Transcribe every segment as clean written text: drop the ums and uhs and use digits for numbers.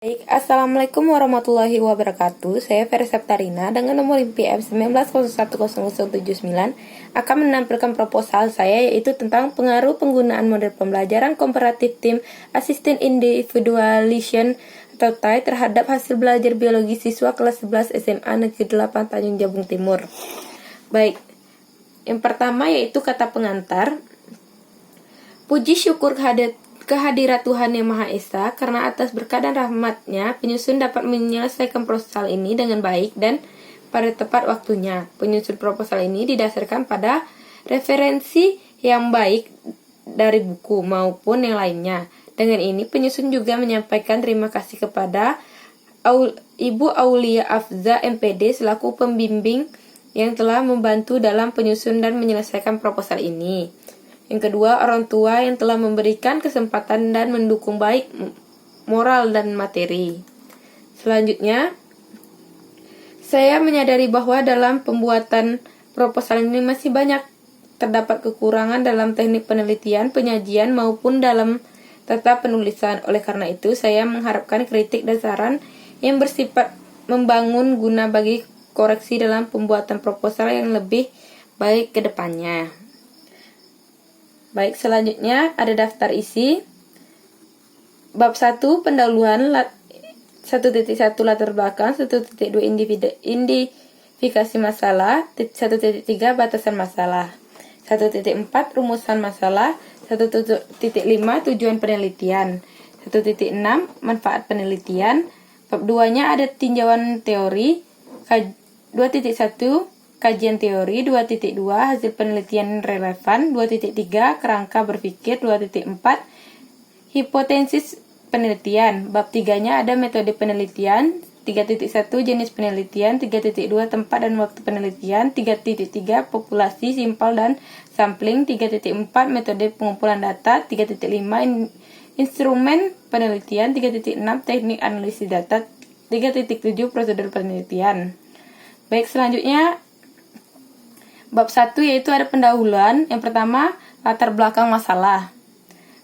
Baik, Assalamualaikum warahmatullahi wabarakatuh. Saya Ferry Septarina dengan nomor IPM 19010079 akan menampilkan proposal saya, yaitu tentang pengaruh penggunaan model pembelajaran komparatif tim Assisted Individualization atau TAI terhadap hasil belajar biologi siswa kelas 11 SMA Negeri 8 Tanjung Jabung Timur. Baik, yang pertama yaitu kata pengantar. Puji syukur kehadirat Tuhan Yang Maha Esa, karena atas berkat dan rahmat-Nya, penyusun dapat menyelesaikan proposal ini dengan baik dan pada tepat waktunya. Penyusun proposal ini didasarkan pada referensi yang baik dari buku maupun yang lainnya. Dengan ini, penyusun juga menyampaikan terima kasih kepada Ibu Aulia Afza MPD selaku pembimbing yang telah membantu dalam penyusun dan menyelesaikan proposal ini. Yang kedua, orang tua yang telah memberikan kesempatan dan mendukung baik moral dan materi. Selanjutnya, saya menyadari bahwa dalam pembuatan proposal ini masih banyak terdapat kekurangan dalam teknik penelitian, penyajian, maupun dalam tata penulisan. Oleh karena itu, saya mengharapkan kritik dan saran yang bersifat membangun guna bagi koreksi dalam pembuatan proposal yang lebih baik ke depannya. Baik, selanjutnya ada daftar isi. Bab 1 pendahuluan 1.1 latar belakang, 1.2 identifikasi masalah, 1.3 batasan masalah, 1.4 rumusan masalah, 1.5 tujuan penelitian, 1.6 manfaat penelitian. Bab 2-nya ada tinjauan teori, 2.1 kajian teori, 2.2 hasil penelitian relevan, 2.3 kerangka berpikir, 2.4 hipotesis penelitian. Bab 3-nya ada metode penelitian, 3.1 jenis penelitian, 3.2 tempat dan waktu penelitian, 3.3 populasi simpel dan sampling, 3.4 metode pengumpulan data, 3.5 instrumen penelitian, 3.6 teknik analisis data, 3.7 prosedur penelitian. Baik, selanjutnya bab 1 yaitu ada pendahuluan. Yang pertama, latar belakang masalah.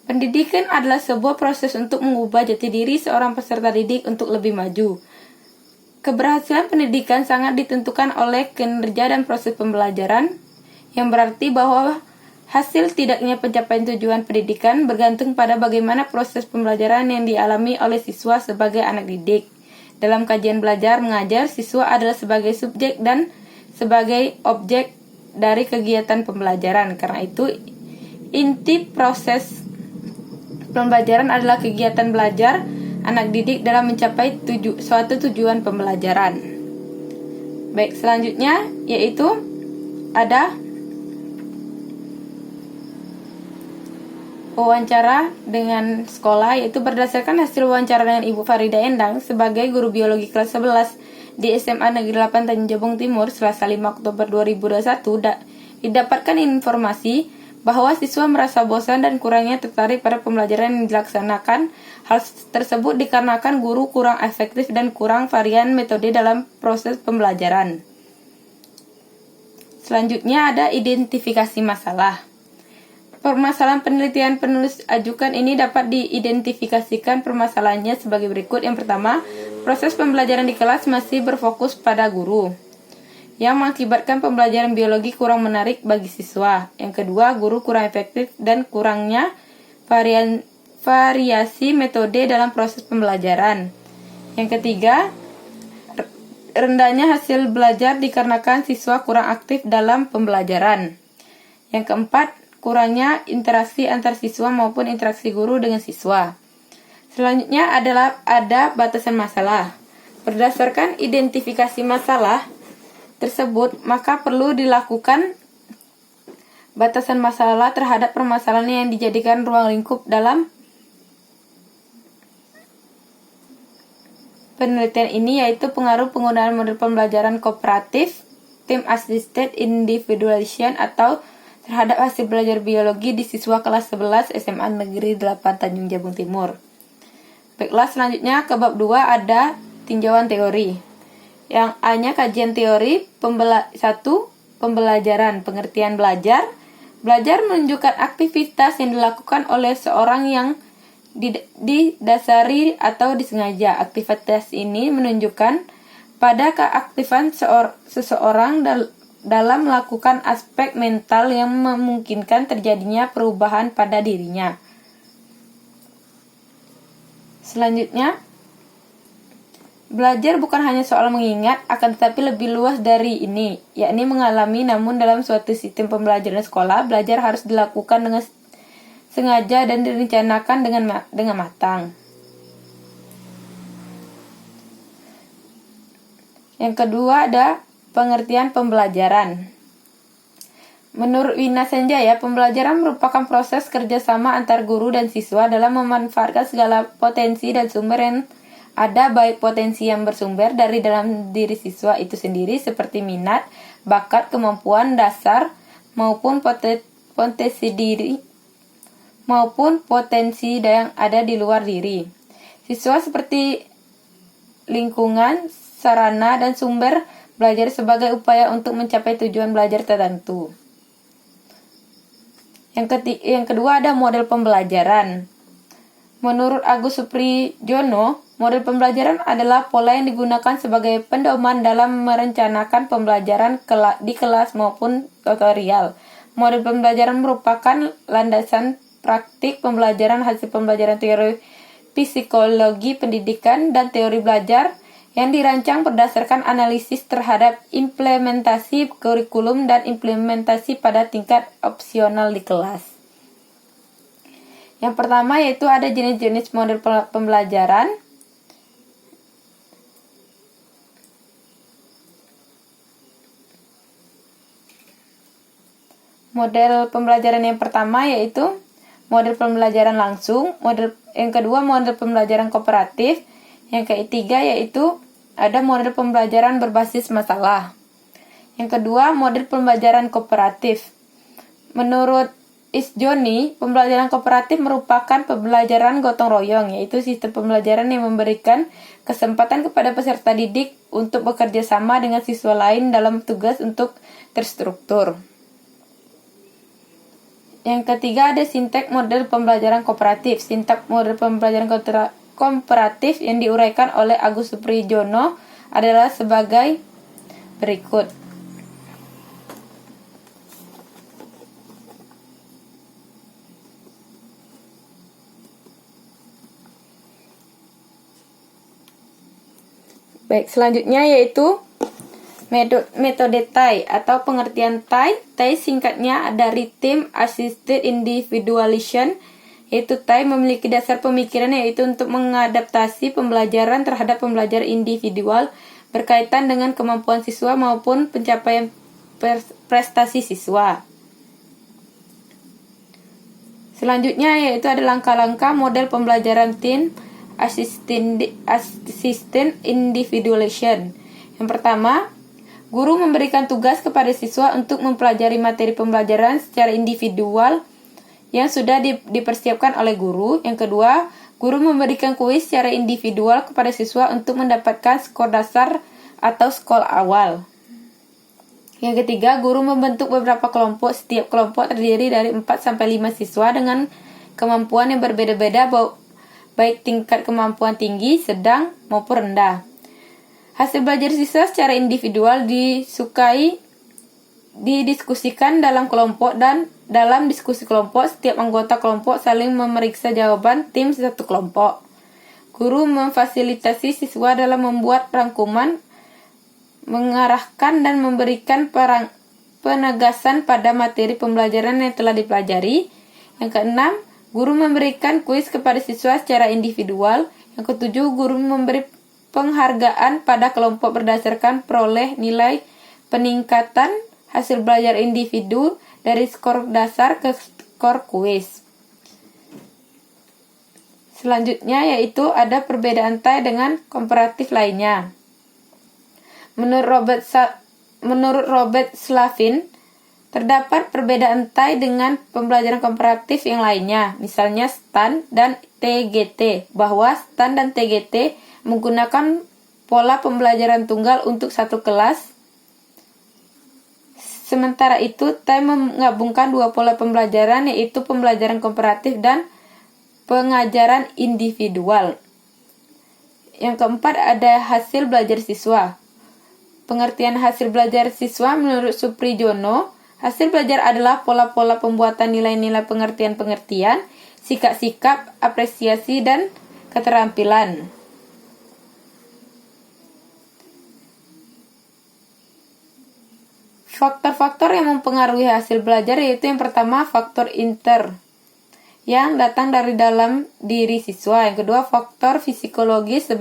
Pendidikan adalah sebuah proses untuk mengubah jati diri seorang peserta didik untuk lebih maju. Keberhasilan pendidikan sangat ditentukan oleh kinerja dan proses pembelajaran, yang berarti bahwa hasil tidaknya pencapaian tujuan pendidikan bergantung pada bagaimana proses pembelajaran yang dialami oleh siswa sebagai anak didik. Dalam kajian belajar mengajar, siswa adalah sebagai subjek dan sebagai objek dari kegiatan pembelajaran. Karena itu, inti proses pembelajaran adalah kegiatan belajar anak didik dalam mencapai suatu tujuan pembelajaran. Baik, selanjutnya yaitu ada wawancara dengan sekolah, yaitu berdasarkan hasil wawancara dengan Ibu Farida Endang sebagai guru biologi kelas 11 di SMA Negeri 8 Tanjung Jabung Timur Selasa 5 Oktober 2021 didapatkan informasi bahwa siswa merasa bosan dan kurangnya tertarik pada pembelajaran yang dilaksanakan. Hal tersebut dikarenakan guru kurang efektif dan kurang varian metode dalam proses pembelajaran. Selanjutnya ada identifikasi masalah. Permasalahan penelitian penulis ajukan ini dapat diidentifikasikan permasalahannya sebagai berikut. Yang pertama, proses pembelajaran di kelas masih berfokus pada guru, yang mengakibatkan pembelajaran biologi kurang menarik bagi siswa. Yang kedua, guru kurang efektif dan kurangnya variasi metode dalam proses pembelajaran. Yang ketiga, rendahnya hasil belajar dikarenakan siswa kurang aktif dalam pembelajaran. Yang keempat, kurangnya interaksi antar siswa maupun interaksi guru dengan siswa. Selanjutnya ada batasan masalah. Berdasarkan identifikasi masalah tersebut, maka perlu dilakukan batasan masalah terhadap permasalahan yang dijadikan ruang lingkup dalam penelitian ini, yaitu pengaruh penggunaan model pembelajaran kooperatif, Team Assisted Individualization atau terhadap hasil belajar biologi di siswa kelas 11 SMA Negeri 8 Tanjung Jabung Timur. Baiklah, selanjutnya ke bab 2 ada tinjauan teori. Yang A-nya kajian teori, 1. Pembelajaran, pengertian belajar. Belajar menunjukkan aktivitas yang dilakukan oleh seorang yang didasari atau disengaja. Aktivitas ini menunjukkan pada keaktifan seseorang dalam melakukan aspek mental yang memungkinkan terjadinya perubahan pada dirinya. Selanjutnya, belajar bukan hanya soal mengingat, akan tetapi lebih luas dari ini, yakni mengalami. Namun dalam suatu sistem pembelajaran sekolah, belajar harus dilakukan dengan sengaja dan direncanakan dengan matang. Yang kedua ada pengertian pembelajaran. Menurut Wina Sanjaya, pembelajaran merupakan proses kerjasama antar guru dan siswa dalam memanfaatkan segala potensi dan sumber yang ada, baik potensi yang bersumber dari dalam diri siswa itu sendiri seperti minat, bakat, kemampuan dasar, maupun potensi yang ada di luar diri siswa seperti lingkungan, sarana, dan sumber belajar sebagai upaya untuk mencapai tujuan belajar tertentu. Yang kedua ada model pembelajaran. Menurut Agus Supriyono, model pembelajaran adalah pola yang digunakan sebagai pedoman dalam merencanakan pembelajaran di kelas maupun tutorial. Model pembelajaran merupakan landasan praktik pembelajaran hasil pembelajaran teori psikologi pendidikan dan teori belajar yang dirancang berdasarkan analisis terhadap implementasi kurikulum dan implementasi pada tingkat opsional di kelas. Yang pertama yaitu ada jenis-jenis model pembelajaran. Model pembelajaran yang pertama yaitu model pembelajaran langsung, yang kedua model pembelajaran kooperatif, yang ketiga yaitu ada model pembelajaran berbasis masalah. Yang kedua model pembelajaran kooperatif. Menurut Isjoni, pembelajaran kooperatif merupakan pembelajaran gotong royong, yaitu sistem pembelajaran yang memberikan kesempatan kepada peserta didik untuk bekerja sama dengan siswa lain dalam tugas untuk terstruktur. Yang ketiga ada sintek model pembelajaran kooperatif. Sintak model pembelajaran kooperatif yang diuraikan oleh Agus Supriyono adalah sebagai berikut. Baik, selanjutnya yaitu metode TAI atau pengertian TAI. TAI singkatnya dari Team Assisted Individualization, yaitu TAI memiliki dasar pemikiran yaitu untuk mengadaptasi pembelajaran terhadap pembelajaran individual berkaitan dengan kemampuan siswa maupun pencapaian prestasi siswa. Selanjutnya yaitu ada langkah-langkah model pembelajaran Team Assisted Individualization. Yang pertama, guru memberikan tugas kepada siswa untuk mempelajari materi pembelajaran secara individual yang sudah dipersiapkan oleh guru. Yang kedua, guru memberikan kuis secara individual kepada siswa untuk mendapatkan skor dasar atau skor awal. Yang ketiga, guru membentuk beberapa kelompok. Setiap kelompok terdiri dari 4-5 siswa dengan kemampuan yang berbeda-beda, baik tingkat kemampuan tinggi, sedang, maupun rendah. Hasil belajar siswa secara individual didiskusikan dalam kelompok, dan dalam diskusi kelompok, setiap anggota kelompok saling memeriksa jawaban tim satu kelompok. Guru memfasilitasi siswa dalam membuat rangkuman, mengarahkan dan memberikan penegasan pada materi pembelajaran yang telah dipelajari. Yang keenam, guru memberikan kuis kepada siswa secara individual. Yang ketujuh, guru memberi penghargaan pada kelompok berdasarkan peroleh nilai peningkatan hasil belajar individu dari skor dasar ke skor kuis. Selanjutnya yaitu ada perbedaan TAI dengan komparatif lainnya. Menurut Robert Slavin, terdapat perbedaan TAI dengan pembelajaran komparatif yang lainnya, misalnya STAN dan TGT, bahwa STAN dan TGT menggunakan pola pembelajaran tunggal untuk satu kelas. Sementara itu, TAI menggabungkan dua pola pembelajaran, yaitu pembelajaran komparatif dan pengajaran individual. Yang keempat ada hasil belajar siswa. Pengertian hasil belajar siswa menurut Suprijono, hasil belajar adalah pola-pola pembuatan nilai-nilai pengertian-pengertian, sikap-sikap, apresiasi, dan keterampilan. Faktor-faktor yang mempengaruhi hasil belajar yaitu yang pertama faktor yang datang dari dalam diri siswa. Yang kedua, faktor fisiologis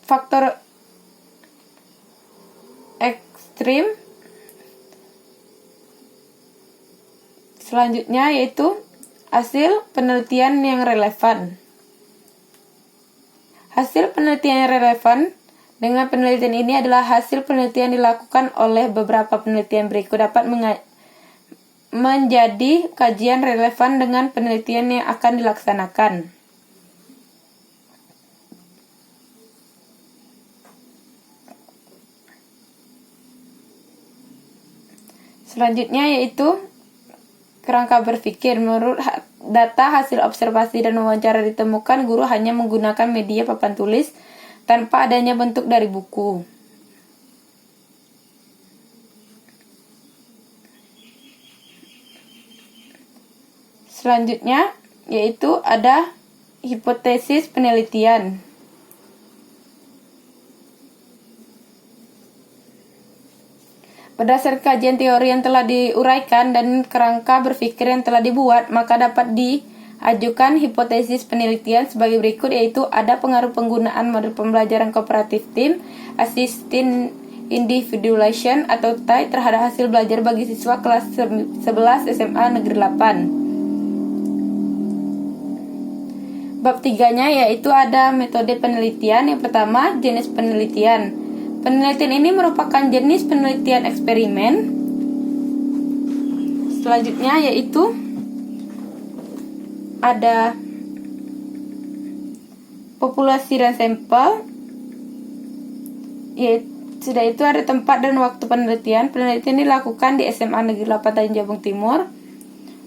faktor ekstrim. Selanjutnya yaitu hasil penelitian yang relevan. Hasil penelitian yang relevan dengan penelitian ini adalah hasil penelitian dilakukan oleh beberapa penelitian berikut dapat menjadi kajian relevan dengan penelitian yang akan dilaksanakan. Selanjutnya yaitu kerangka berpikir. Menurut data hasil observasi dan wawancara ditemukan guru hanya menggunakan media papan tulis tanpa adanya bentuk dari buku. Selanjutnya yaitu ada hipotesis penelitian. Berdasarkan kajian teori yang telah diuraikan dan kerangka berpikir yang telah dibuat, maka dapat diajukan hipotesis penelitian sebagai berikut, yaitu ada pengaruh penggunaan model pembelajaran kooperatif tim, assisted individualization atau TAI terhadap hasil belajar bagi siswa kelas 11 SMA Negeri 8. Bab 3-nya yaitu ada metode penelitian. Yang pertama, jenis penelitian. Penelitian ini merupakan jenis penelitian eksperimen. Selanjutnya yaitu ada populasi dan sampel. Sudah itu ada tempat dan waktu penelitian. Penelitian dilakukan di SMA Negeri 8 Tanjung Jabung Timur.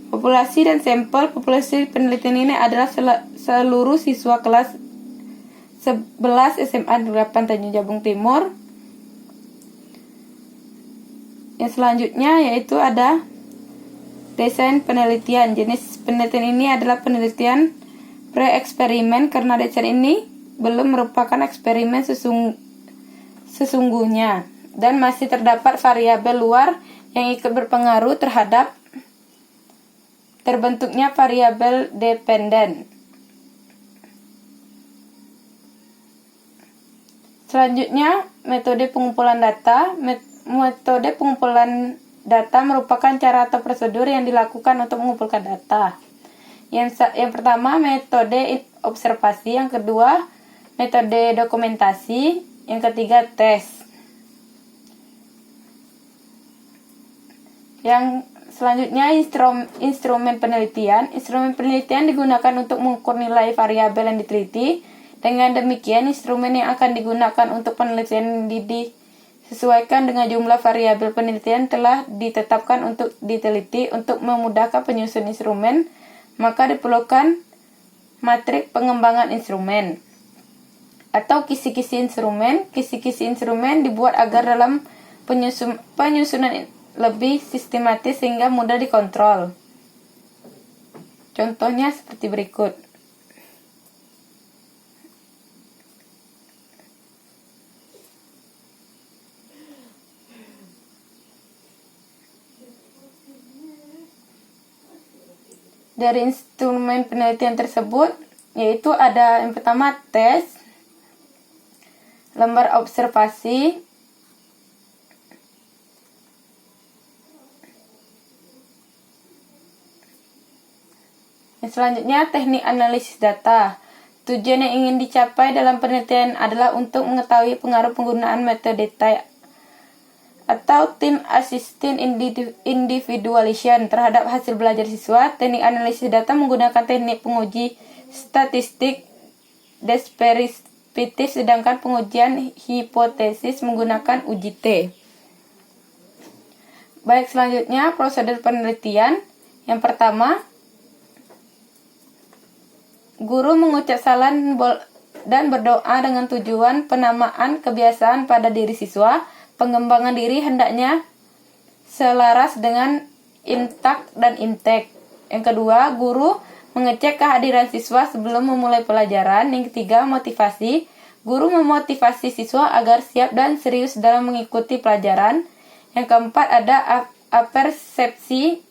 Populasi dan sampel. Populasi penelitian ini adalah seluruh siswa kelas 11 SMA Negeri 8 Tanjung Jabung Timur. Yang selanjutnya yaitu ada desain penelitian. Jenis penelitian ini adalah penelitian pre-eksperimen karena desain ini belum merupakan eksperimen sesungguhnya dan masih terdapat variabel luar yang ikut berpengaruh terhadap terbentuknya variabel dependen. Selanjutnya, metode pengumpulan data. Metode pengumpulan data merupakan cara atau prosedur yang dilakukan untuk mengumpulkan data. Yang pertama, metode observasi. Yang kedua, metode dokumentasi. Yang ketiga, tes. Yang selanjutnya, instrumen penelitian. Instrumen penelitian digunakan untuk mengukur nilai variabel yang diteliti. Dengan demikian, instrumen yang akan digunakan untuk penelitian disesuaikan dengan jumlah variabel penelitian telah ditetapkan untuk diteliti. Untuk memudahkan penyusun instrumen, maka diperlukan matrik pengembangan instrumen atau kisi-kisi instrumen. Kisi-kisi instrumen dibuat agar dalam penyusunan lebih sistematis sehingga mudah dikontrol. Contohnya seperti berikut. Dari instrumen penelitian tersebut yaitu ada yang pertama tes, lembar observasi, yang selanjutnya teknik analisis data. Tujuan yang ingin dicapai dalam penelitian adalah untuk mengetahui pengaruh penggunaan metode TAI atau Team Assisted Individualization terhadap hasil belajar siswa. Teknik analisis data menggunakan teknik penguji statistik deskriptif, sedangkan pengujian hipotesis menggunakan uji T. Baik, selanjutnya prosedur penelitian. Yang pertama, guru mengucap salam dan berdoa dengan tujuan penamaan kebiasaan pada diri siswa. Pengembangan diri hendaknya selaras dengan intak dan intek. Yang kedua, guru mengecek kehadiran siswa sebelum memulai pelajaran. Yang ketiga, motivasi. Guru memotivasi siswa agar siap dan serius dalam mengikuti pelajaran. Yang keempat, ada apersepsi,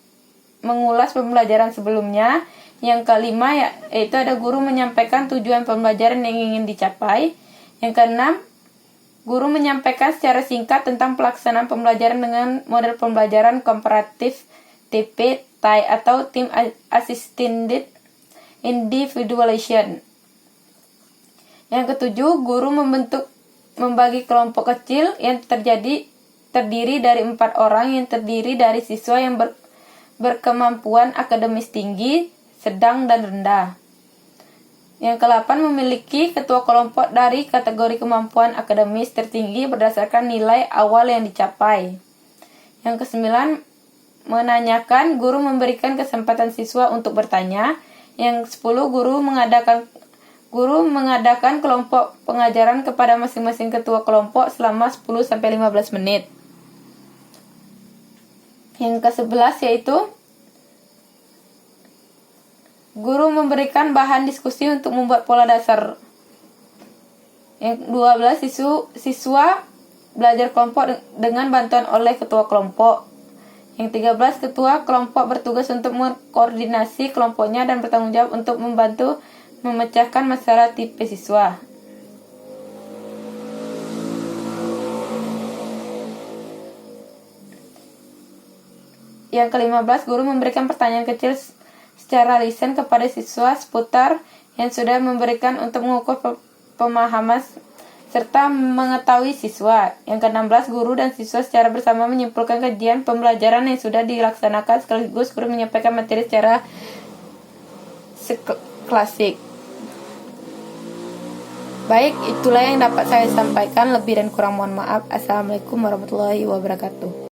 mengulas pembelajaran sebelumnya. Yang kelima, yaitu ada guru menyampaikan tujuan pembelajaran yang ingin dicapai. Yang keenam, guru menyampaikan secara singkat tentang pelaksanaan pembelajaran dengan model pembelajaran komparatif TP, TAI atau Team Assisted Individualization. Yang ketujuh, guru membagi kelompok kecil yang terdiri dari 4 orang yang terdiri dari siswa yang berkemampuan akademis tinggi, sedang, dan rendah. Yang ke-8, memiliki ketua kelompok dari kategori kemampuan akademis tertinggi berdasarkan nilai awal yang dicapai. Yang ke-9, menanyakan, guru memberikan kesempatan siswa untuk bertanya. Yang 10, guru mengadakan kelompok pengajaran kepada masing-masing ketua kelompok selama 10-15 menit. Yang ke-11 yaitu guru memberikan bahan diskusi untuk membuat pola dasar. Yang 12, siswa belajar kelompok dengan bantuan oleh ketua kelompok. Yang 13, ketua kelompok bertugas untuk mengkoordinasi kelompoknya dan bertanggung jawab untuk membantu memecahkan masalah tipe siswa. Yang ke-15, guru memberikan pertanyaan kecil secara lisan kepada siswa seputar yang sudah memberikan untuk mengukur pemahaman serta mengetahui siswa. Yang ke-16, guru dan siswa secara bersama menyimpulkan kajian pembelajaran yang sudah dilaksanakan, sekaligus guru menyampaikan materi secara klasik. Baik, itulah yang dapat saya sampaikan. Lebih dan kurang mohon maaf. Assalamualaikum warahmatullahi wabarakatuh.